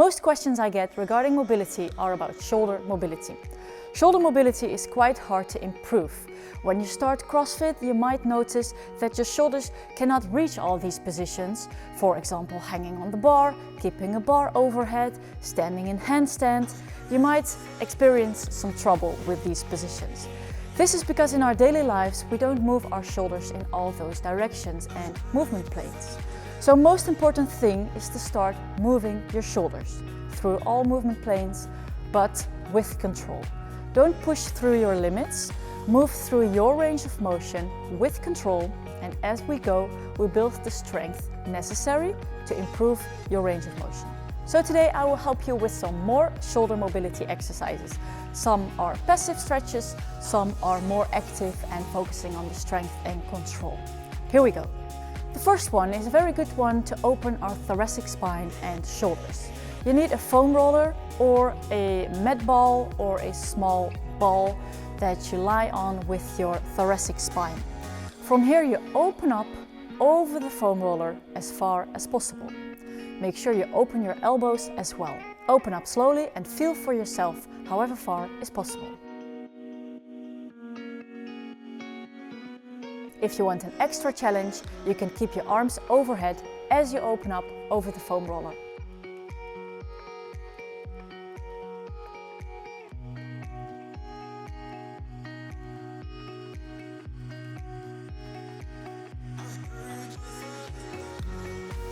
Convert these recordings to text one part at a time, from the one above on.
Most questions I get regarding mobility are about shoulder mobility. Shoulder mobility is quite hard to improve. When you start CrossFit, you might notice that your shoulders cannot reach all these positions. For example, hanging on the bar, keeping a bar overhead, standing in handstand. You might experience some trouble with these positions. This is because in our daily lives, we don't move our shoulders in all those directions and movement planes. So most important thing is to start moving your shoulders through all movement planes, but with control. Don't push through your limits, move through your range of motion with control, and as we go, we build the strength necessary to improve your range of motion. So today I will help you with some more shoulder mobility exercises. Some are passive stretches, some are more active and focusing on the strength and control. Here we go. The first one is a very good one to open our thoracic spine and shoulders. You need a foam roller or a med ball or a small ball that you lie on with your thoracic spine. From here you open up over the foam roller as far as possible. Make sure you open your elbows as well. Open up slowly and feel for yourself however far is possible. If you want an extra challenge, you can keep your arms overhead as you open up over the foam roller.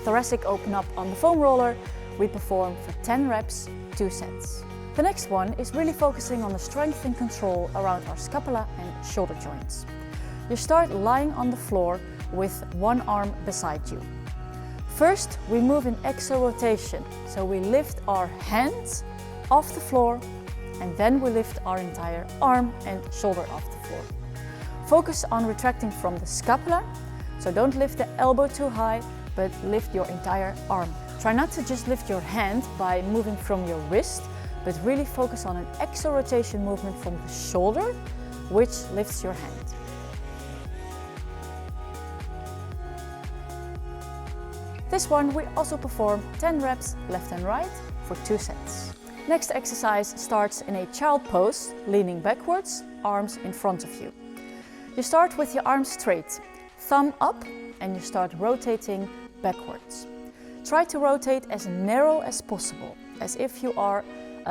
Thoracic open up on the foam roller, we perform for 10 reps, 2 sets. The next one is really focusing on the strength and control around our scapula and shoulder joints. You start lying on the floor with one arm beside you. First, we move in exo-rotation, so we lift our hands off the floor and then we lift our entire arm and shoulder off the floor. Focus on retracting from the scapula, so don't lift the elbow too high, but lift your entire arm. Try not to just lift your hand by moving from your wrist, but really focus on an exo-rotation movement from the shoulder, which lifts your hand. This one we also perform 10 reps left and right for 2 sets. Next exercise starts in a child pose, leaning backwards, arms in front of you. You start with your arms straight, thumb up, and you start rotating backwards. Try to rotate as narrow as possible, as if you are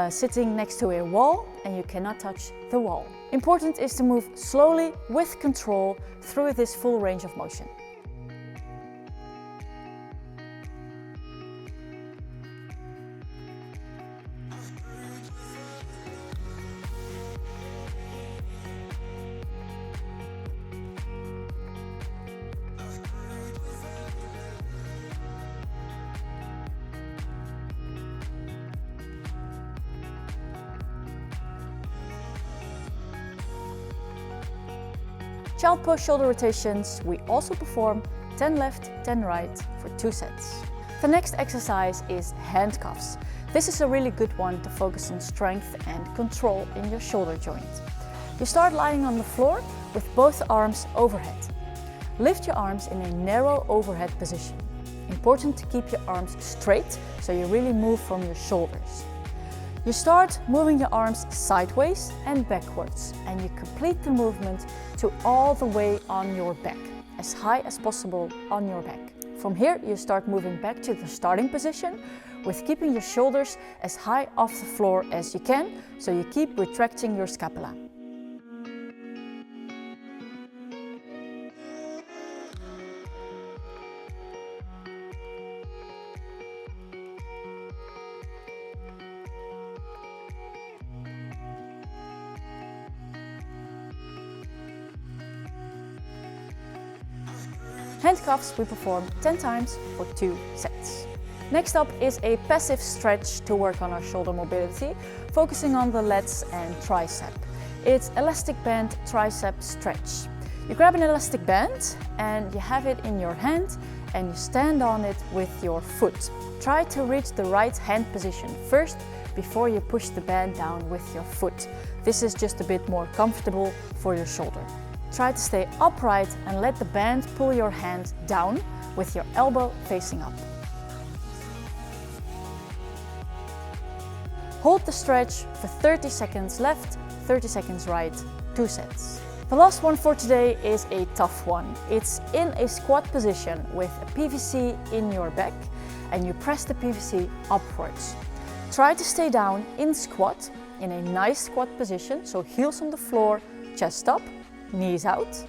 sitting next to a wall and you cannot touch the wall. Important is to move slowly with control through this full range of motion. Child pose shoulder rotations, we also perform 10 left, 10 right for 2 sets. The next exercise is handcuffs. This is a really good one to focus on strength and control in your shoulder joint. You start lying on the floor with both arms overhead. Lift your arms in a narrow overhead position. Important to keep your arms straight so you really move from your shoulders. You start moving your arms sideways and backwards, and you complete the movement to all the way on your back, as high as possible on your back. From here, you start moving back to the starting position with keeping your shoulders as high off the floor as you can, so you keep retracting your scapula. Handcuffs we perform 10 times for 2 sets. Next up is a passive stretch to work on our shoulder mobility, focusing on the lats and tricep. It's elastic band tricep stretch. You grab an elastic band and you have it in your hand and you stand on it with your foot. Try to reach the right hand position first before you push the band down with your foot. This is just a bit more comfortable for your shoulder. Try to stay upright and let the band pull your hand down with your elbow facing up. Hold the stretch for 30 seconds left, 30 seconds right, 2 sets. The last one for today is a tough one. It's in a squat position with a PVC in your back and you press the PVC upwards. Try to stay down in squat in a nice squat position, so heels on the floor, chest up, knees out.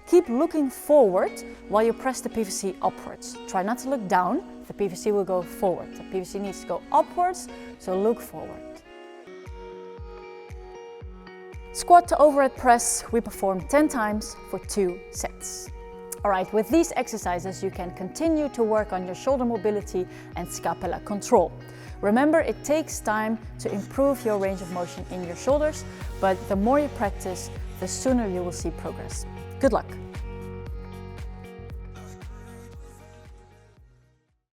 Keep looking forward while you press the PVC upwards. Try not to look down, the PVC will go forward. The PVC needs to go upwards, so look forward. Squat to overhead press, we perform 10 times for 2 sets. Alright, with these exercises you can continue to work on your shoulder mobility and scapula control. Remember, it takes time to improve your range of motion in your shoulders, but the more you practice, the sooner you will see progress. Good luck!